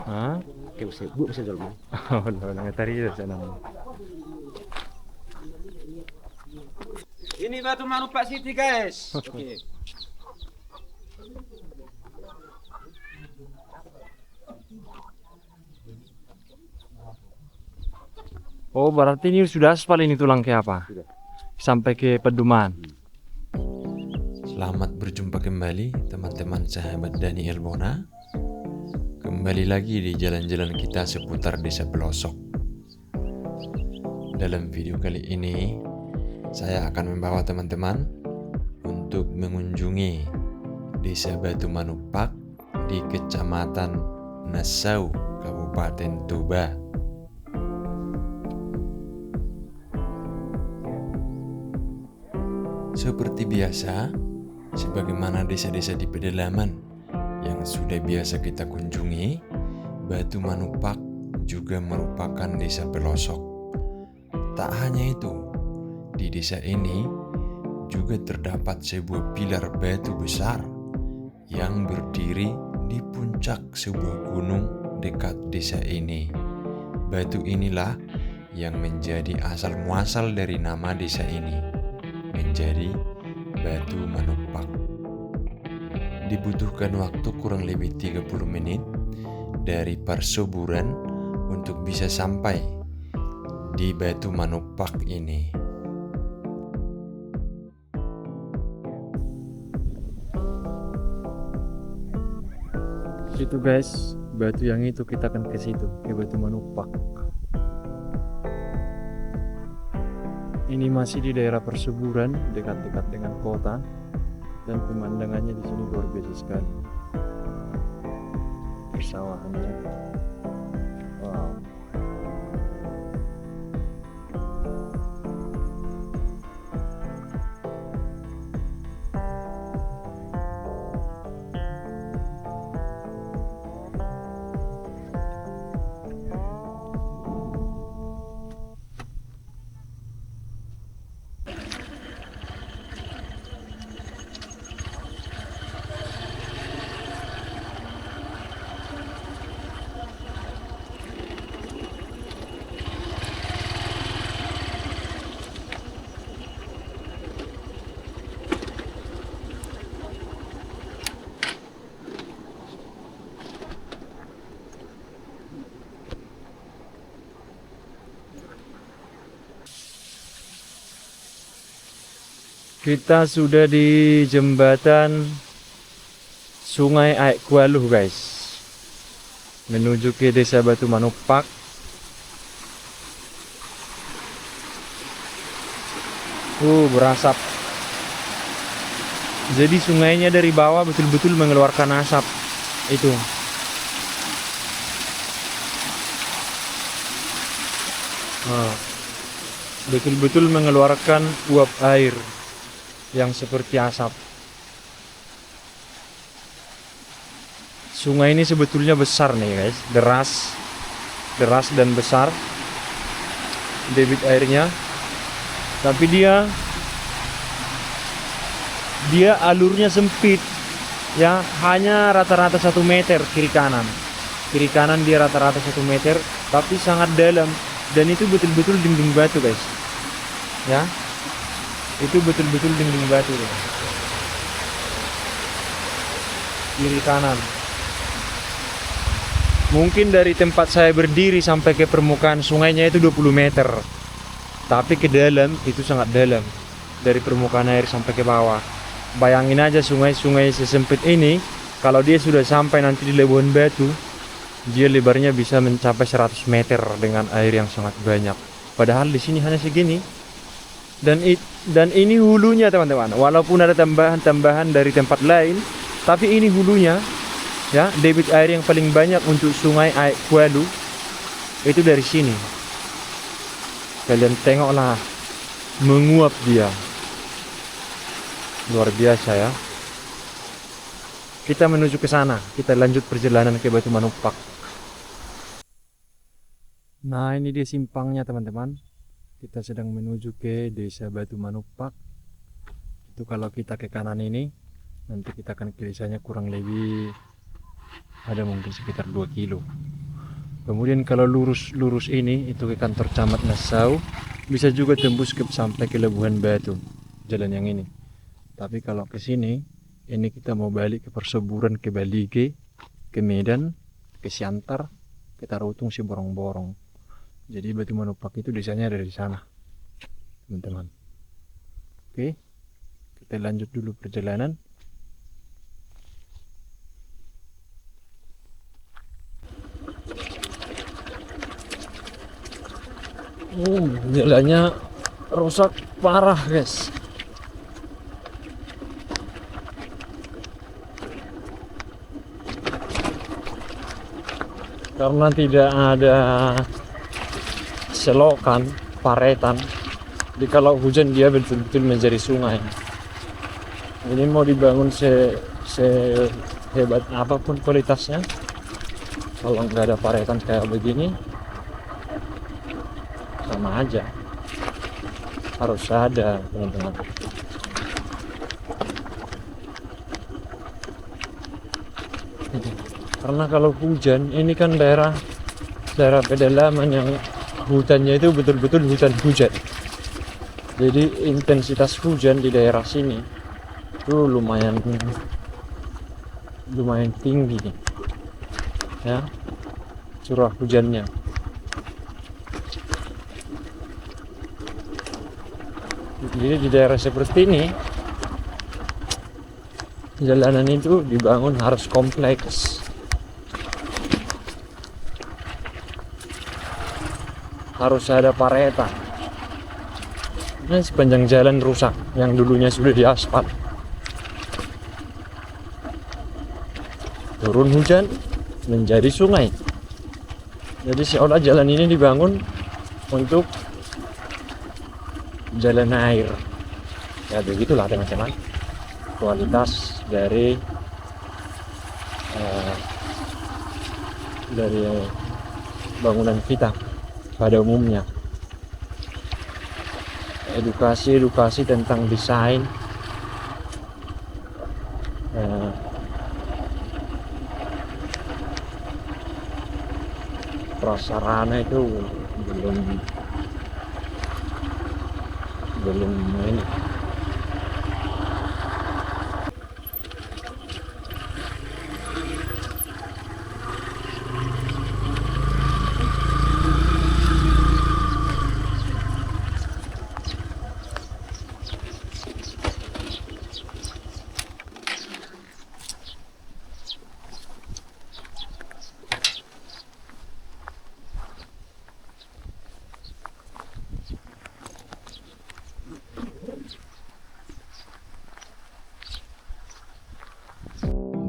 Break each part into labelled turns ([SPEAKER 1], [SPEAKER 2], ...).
[SPEAKER 1] Hah? Oh, nang tari itu sana.
[SPEAKER 2] Ini batu manupak Siti guys. Oke.
[SPEAKER 1] Oh, berarti ini sudah aspal ini tulang ke apa?
[SPEAKER 2] Sudah.
[SPEAKER 1] Sampai ke pedoman.
[SPEAKER 3] Selamat berjumpa kembali teman-teman sahabat Daniel Bona. Kembali lagi di jalan-jalan kita seputar desa pelosok. Dalam video kali ini, saya akan membawa teman-teman untuk mengunjungi desa Batu Manupak di Kecamatan Nassau, Kabupaten Toba. Seperti biasa, sebagaimana desa-desa di pedalaman yang sudah biasa kita kunjungi, Batu Manupak juga merupakan desa pelosok. Tak hanya itu, di desa ini juga terdapat sebuah pilar batu besar yang berdiri di puncak sebuah gunung dekat desa ini. Batu inilah yang menjadi asal muasal dari nama desa ini, menjadi Batu Manupak. Dibutuhkan waktu kurang lebih 30 menit dari Parsoburan untuk bisa sampai di Batu Manupak ini.
[SPEAKER 1] Itu guys, batu yang itu kita akan ke situ, ke Batu Manupak. Ini masih di daerah persuburan, dekat-dekat dengan kota, dan pemandangannya di sini luar biasa sekali. Persawahannya, wow. Kita sudah di jembatan Sungai Aek Kualuh guys, menuju ke desa Batu Manupak. Berasap. Jadi sungainya dari bawah betul-betul mengeluarkan asap. Itu. Betul-betul mengeluarkan uap air yang seperti asap. Sungai ini sebetulnya besar nih guys, deras dan besar debit airnya, tapi dia alurnya sempit ya, hanya rata-rata 1 meter kiri kanan dia rata-rata 1 meter, tapi sangat dalam, dan itu betul-betul dinding batu guys ya. Itu betul-betul dinding batu deh. Kiri kanan. Mungkin dari tempat saya berdiri sampai ke permukaan sungainya itu 20 meter. Tapi ke dalam itu sangat dalam. Dari permukaan air sampai ke bawah. Bayangin aja sungai-sungai sesempit ini, kalau dia sudah sampai nanti di Labuan Batu, dia lebarnya bisa mencapai 100 meter dengan air yang sangat banyak. Padahal di sini hanya segini. Dan ini hulunya teman-teman, walaupun ada tambahan-tambahan dari tempat lain, tapi ini hulunya ya, debit air yang paling banyak untuk Sungai Aek Kualuh itu dari sini. Kalian tengoklah, menguap dia, luar biasa ya. Kita menuju ke sana, kita lanjut perjalanan ke Batu Manupak. Nah, ini dia simpangnya teman-teman. Kita sedang menuju ke desa Batu Manupak. Itu kalau kita ke kanan ini, nanti kita akan ke desanya kurang lebih ada mungkin sekitar 2 kilo. Kemudian kalau lurus ini itu ke kantor camat Nassau, bisa juga tembus sampai ke Labuhan Batu, jalan yang ini. Tapi kalau ke sini, ini kita mau balik ke Perseburan, ke Balige, ke Medan, ke Siantar, ke Tarutung, si Borong-Borong. Jadi Batu Manupak itu desanya ada di sana, teman-teman. Oke, kita lanjut dulu perjalanan. Jalannya rusak parah, guys. Karena tidak ada selokan, paretan. Jadi kalau hujan dia betul-betul menjadi sungai. Ini mau dibangun sehebat apapun kualitasnya, kalau nggak ada paretan kayak begini, sama aja. Harus ada, teman-teman. Karena kalau hujan, ini kan daerah pedalaman yang hutannya itu betul-betul hutan hujan. Jadi intensitas hujan di daerah sini itu lumayan tinggi, ya, curah hujannya. Jadi di daerah seperti ini, jalanan itu dibangun harus kompleks, harus ada paretan. Nah, sepanjang jalan rusak yang dulunya sudah diaspal. Turun hujan menjadi sungai. Jadi seolah jalan ini dibangun untuk jalan air. Ya begitulah, teman-teman. Kualitas dari bangunan kita pada umumnya. Edukasi tentang desain, prasarana itu belum ini.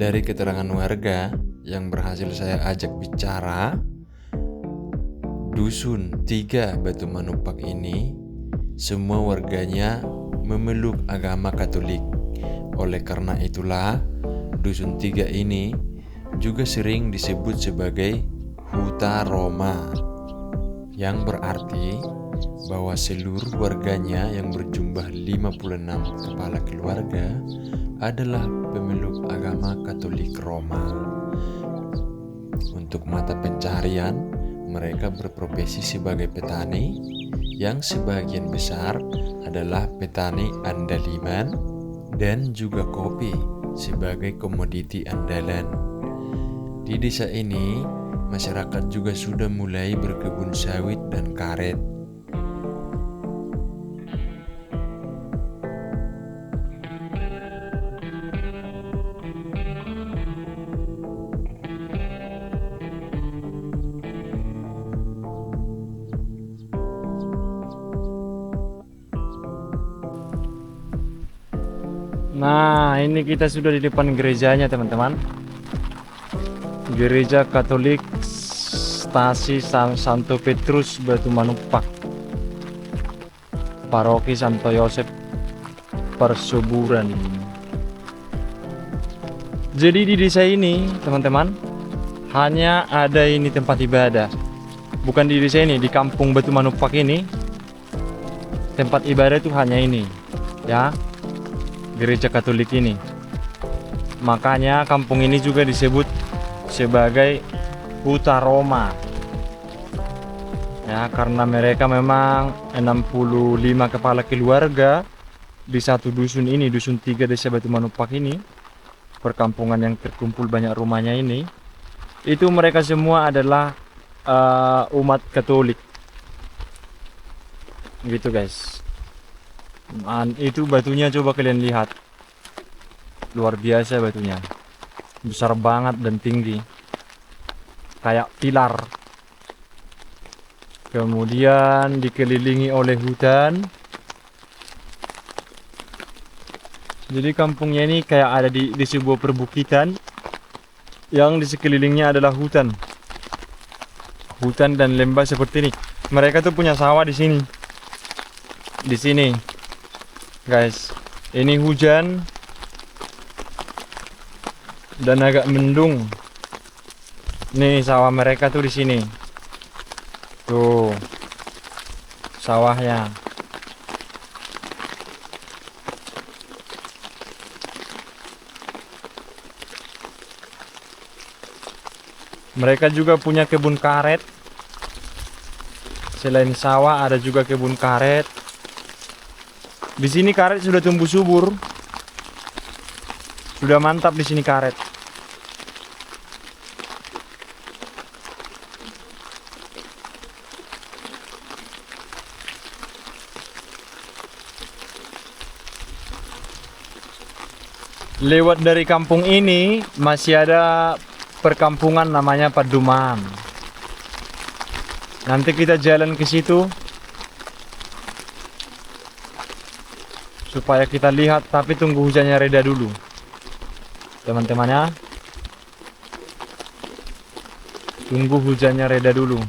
[SPEAKER 3] Dari keterangan warga yang berhasil saya ajak bicara, Dusun 3 Batu Manupak ini semua warganya memeluk agama Katolik. Oleh karena itulah, Dusun 3 ini juga sering disebut sebagai Huta Roma, yang berarti bahwa seluruh warganya yang berjumlah 56 kepala keluarga adalah pemeluk agama Katolik Roma. Untuk mata pencarian, mereka berprofesi sebagai petani, yang sebagian besar adalah petani andaliman dan juga kopi sebagai komoditi andalan. Di desa ini, masyarakat juga sudah mulai berkebun sawit dan karet.
[SPEAKER 1] Nah, ini kita sudah di depan gerejanya, teman-teman. Gereja Katolik Stasi Santo Petrus Batu Manupak, Paroki Santo Yosef Perseburan. Jadi di desa ini, teman-teman, hanya ada ini tempat ibadah. Bukan di desa ini, di kampung Batu Manupak ini, tempat ibadah itu hanya ini, ya, gereja Katolik ini. Makanya kampung ini juga disebut sebagai Huta Roma. Ya, karena mereka memang 65 kepala keluarga di satu dusun ini, dusun 3 Desa Batu Manupak ini, perkampungan yang terkumpul banyak rumahnya ini, itu mereka semua adalah umat Katolik. Gitu guys. Itu batunya coba kalian lihat. Luar biasa batunya. Besar banget dan tinggi. Kayak pilar. Kemudian dikelilingi oleh hutan. Jadi kampungnya ini kayak ada di sebuah perbukitan yang di sekelilingnya adalah hutan. Hutan dan lembah seperti ini. Mereka tuh punya sawah di sini. Di sini. Guys, ini hujan dan agak mendung. Nih sawah mereka tuh di sini. Tuh. Sawahnya. Mereka juga punya kebun karet. Selain sawah ada juga kebun karet. Di sini karet sudah tumbuh subur. Sudah mantap di sini karet. Lewat dari kampung ini masih ada perkampungan namanya Paduman. Nanti kita jalan ke situ supaya kita lihat, tapi tunggu hujannya reda dulu. Teman-temannya, tunggu hujannya reda dulu.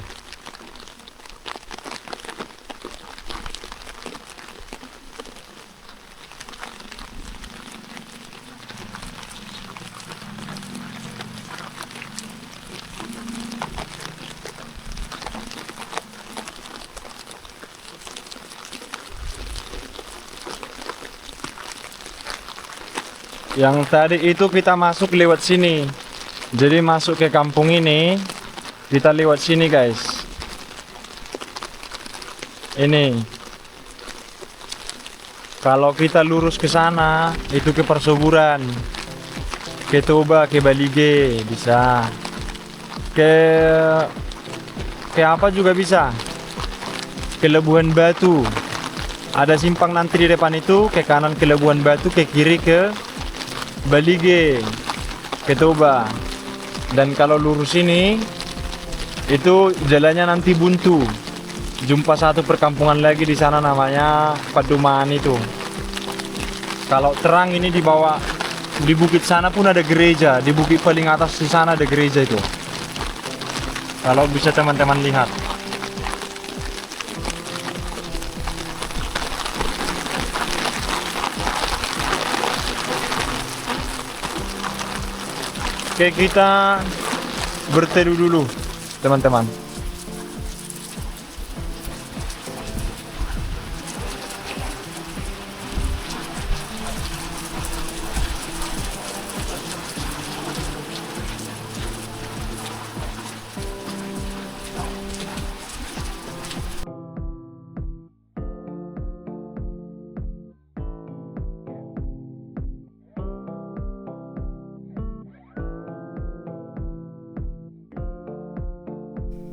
[SPEAKER 1] Yang tadi itu kita masuk lewat sini. Jadi masuk ke kampung ini kita lewat sini guys. Ini. Kalau kita lurus ke sana itu ke Persuburan, ke Toba, ke Balige bisa. Ke apa juga bisa. Ke Lebuhan Batu. Ada simpang nanti di depan itu, ke kanan ke Lebuhan Batu, ke kiri ke Balige, ke Toba. Dan kalau lurus ini itu jalannya nanti buntu. Jumpa satu perkampungan lagi di sana namanya Paduman itu. Kalau terang ini di bawah, di bukit sana pun ada gereja. Di bukit paling atas di sana ada gereja itu. Kalau bisa teman-teman lihat. Oke, kita berteduh dulu, teman-teman.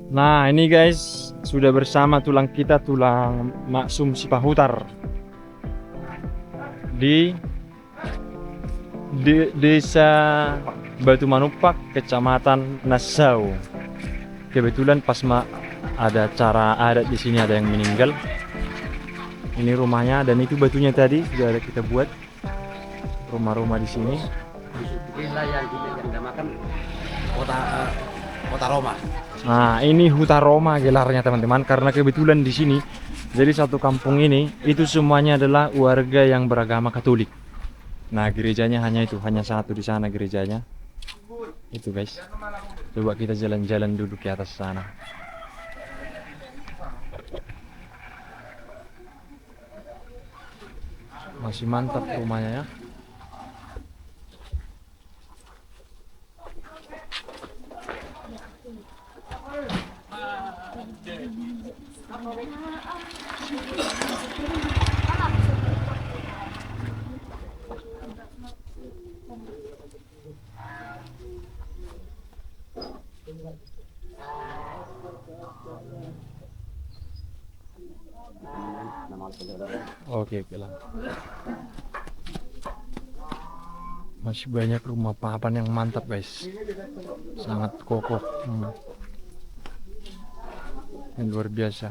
[SPEAKER 1] Nah ini guys, sudah bersama tulang kita, tulang Maksum Sipahutar di Desa Batu Manupak, Kecamatan Nassau. Kebetulan pas ada acara adat di sini, ada yang meninggal. Ini rumahnya, dan itu batunya tadi sudah ada kita buat rumah-rumah di sini.
[SPEAKER 2] Inilah yang kita namakan kota Roma.
[SPEAKER 1] Nah, ini Huta Roma gelarnya teman-teman, karena kebetulan di sini jadi satu kampung ini itu semuanya adalah warga yang beragama Katolik. Nah, gerejanya hanya itu, hanya satu di sana gerejanya. Itu guys. Coba kita jalan-jalan dulu ke atas sana. Masih mantap rumahnya ya. Oke, oke lah. Masih banyak rumah papan yang mantap guys, sangat kokoh. Yang luar biasa.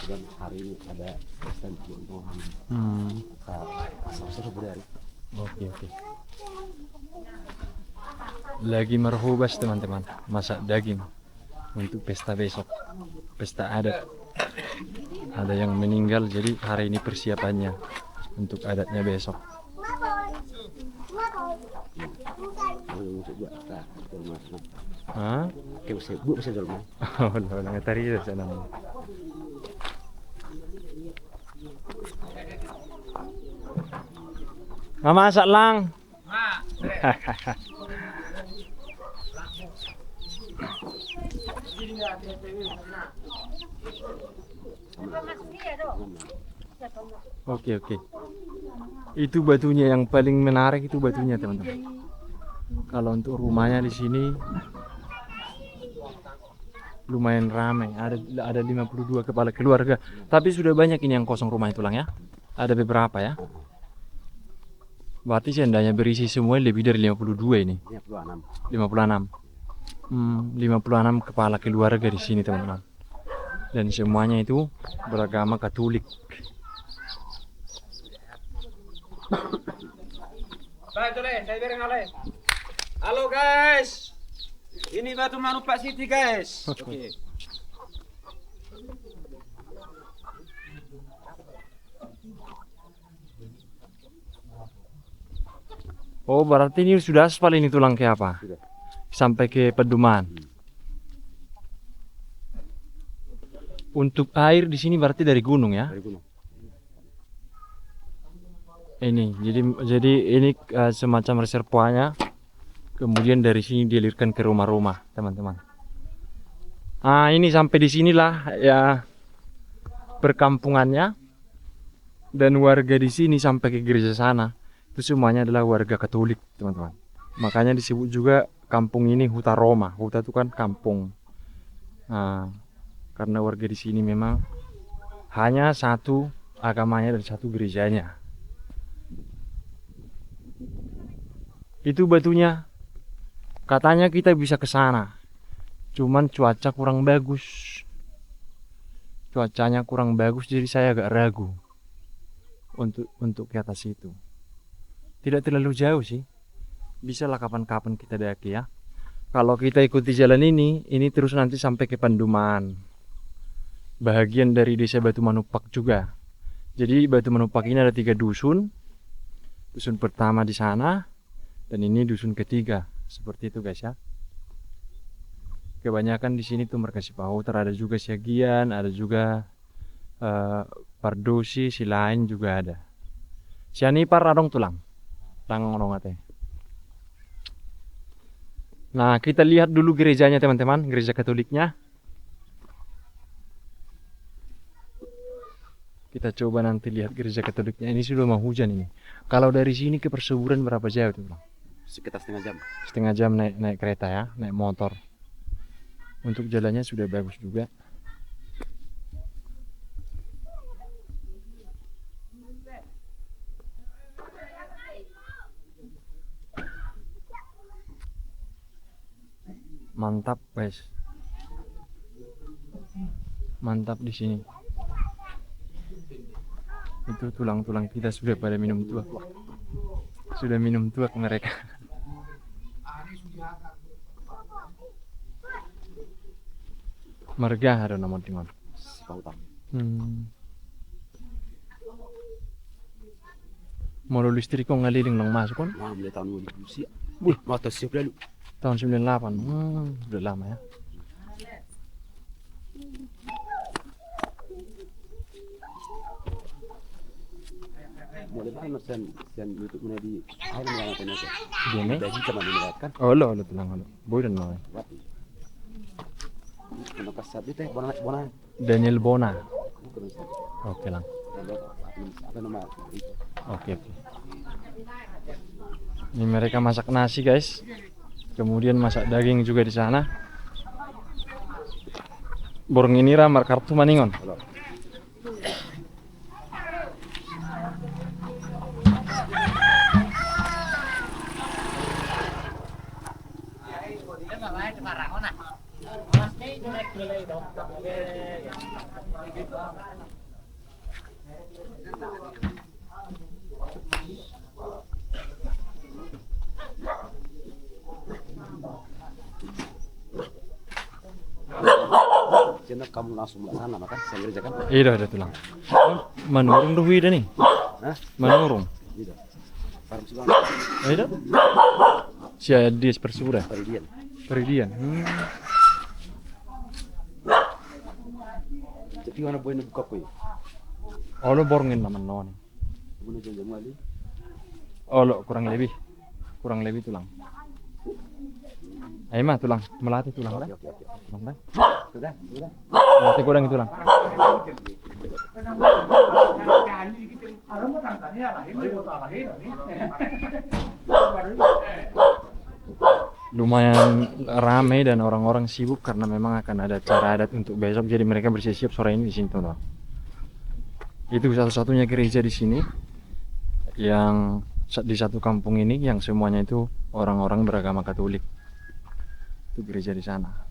[SPEAKER 2] Dan hari ini ada pesta untuk asal seru dari.
[SPEAKER 1] Oke, oke. Lagi merhubas teman-teman, masak daging untuk pesta besok, pesta adat. Ada yang meninggal, jadi hari ini persiapannya untuk adatnya besok. Hah?
[SPEAKER 2] Kayak saya buat saya dulu.
[SPEAKER 1] Oh, udah tadi itu sana. Mama masak lang. Oke, oke. Itu batunya yang paling menarik, itu batunya teman-teman. Kalau untuk rumahnya di sini lumayan ramai. Ada 52 kepala keluarga. Tapi sudah banyak ini yang kosong rumah itu lang ya. Ada beberapa ya. Berarti seandainya berisi semua lebih dari 52 ini. 56. 56 kepala keluarga di sini teman-teman. Dan semuanya itu beragama Katolik.
[SPEAKER 4] Halo guys, ini Batu Manupak City guys. Oke.
[SPEAKER 1] Oh, berarti ini sudah aspal ini tulang ke apa?
[SPEAKER 2] Sudah.
[SPEAKER 1] Sampai ke pedoman. Untuk air di sini berarti dari gunung ya?
[SPEAKER 2] Dari gunung.
[SPEAKER 1] Ini, jadi ini semacam reservoirnya. Kemudian dari sini dialirkan ke rumah-rumah, teman-teman. Ah, ini sampai di sinilah ya perkampungannya. Dan warga di sini sampai ke gereja sana. Itu semuanya adalah warga Katolik, teman-teman. Makanya disebut juga kampung ini Huta Roma. Huta itu kan kampung. Nah, karena warga di sini memang hanya satu agamanya dan satu gerejanya. Itu batunya. Katanya kita bisa ke sana. Cuman cuaca kurang bagus. Cuacanya kurang bagus, jadi saya agak ragu untuk ke atas itu. Tidak terlalu jauh sih. Bisa lah kapan-kapan kita daki ya. Kalau kita ikuti jalan ini terus nanti sampai ke Panduman. Bahagian dari desa Batu Manupak juga. Jadi Batu Manupak ini ada 3 dusun. Dusun pertama di sana. Dan ini dusun ketiga. Seperti itu guys ya. Kebanyakan di sini tuh Merkasi Pauter, ada juga Siagian, ada juga Pardosi, Silain juga ada. Sianipar adong tulang. Langon ate. Nah, kita lihat dulu gerejanya teman-teman, gereja Katoliknya. Kita coba nanti lihat gereja Katoliknya. Ini sudah mau hujan ini. Kalau dari sini ke Perseburan berapa jauh tuh?
[SPEAKER 2] Sekitar setengah jam.
[SPEAKER 1] Setengah jam naik kereta ya, naik motor. Untuk jalannya sudah bagus juga. Mantap guys. Mantap di sini. Itu tulang-tulang kita sudah pada minum tuak. Sudah minum tuak mereka. Marga ada nomor di mana? Motor listrik kok ngaliling nang masuk kan?
[SPEAKER 2] Wah, mulai tahun 2000 sih. Wih, motor siap lalu.
[SPEAKER 1] Tahun 98. Sudah lama ya.
[SPEAKER 2] Mulai banget sen YouTube mana di akhir yang tanya saya.
[SPEAKER 1] Gini.
[SPEAKER 2] Jadi cuma dinerapkan.
[SPEAKER 1] Oh lo tulang lo. Boy dan mau.
[SPEAKER 2] Berarti. Kalau kasat itu bona.
[SPEAKER 1] Daniel Bona.
[SPEAKER 2] Bukan saya.
[SPEAKER 1] Oke lang.
[SPEAKER 2] Apa nama itu?
[SPEAKER 1] Oke. Ini mereka masak nasi guys. Kemudian masak daging juga di sana. Borong ini ramar kartu maningon.
[SPEAKER 2] Kalau Cina kamu langsung sana makan saya kerjakan.
[SPEAKER 1] Iya ada tulang. Menurung dulu ida nih.
[SPEAKER 2] Hah?
[SPEAKER 1] Menurung.
[SPEAKER 2] Tidak. Farm sudah
[SPEAKER 1] Iya. Si di persura.
[SPEAKER 2] Peridian.
[SPEAKER 1] Peridian.
[SPEAKER 2] Jadi mana boleh buka kue?
[SPEAKER 1] Oh lo borongin nama non.
[SPEAKER 2] Boleh jangan lagi.
[SPEAKER 1] Oh lo kurang lebih tulang. Ayo mah tulang, melatih tulang dah.
[SPEAKER 2] Oke.
[SPEAKER 1] Tulang dah.
[SPEAKER 2] Sudah.
[SPEAKER 1] Melatih kurang tulang. Lumayan ramai dan orang-orang sibuk karena memang akan ada acara adat untuk besok, jadi mereka bersiap-siap sore ini di sini tuh. Itu satu-satunya gereja di sini yang di satu kampung ini yang semuanya itu orang-orang beragama Katolik. Itu gereja di sana.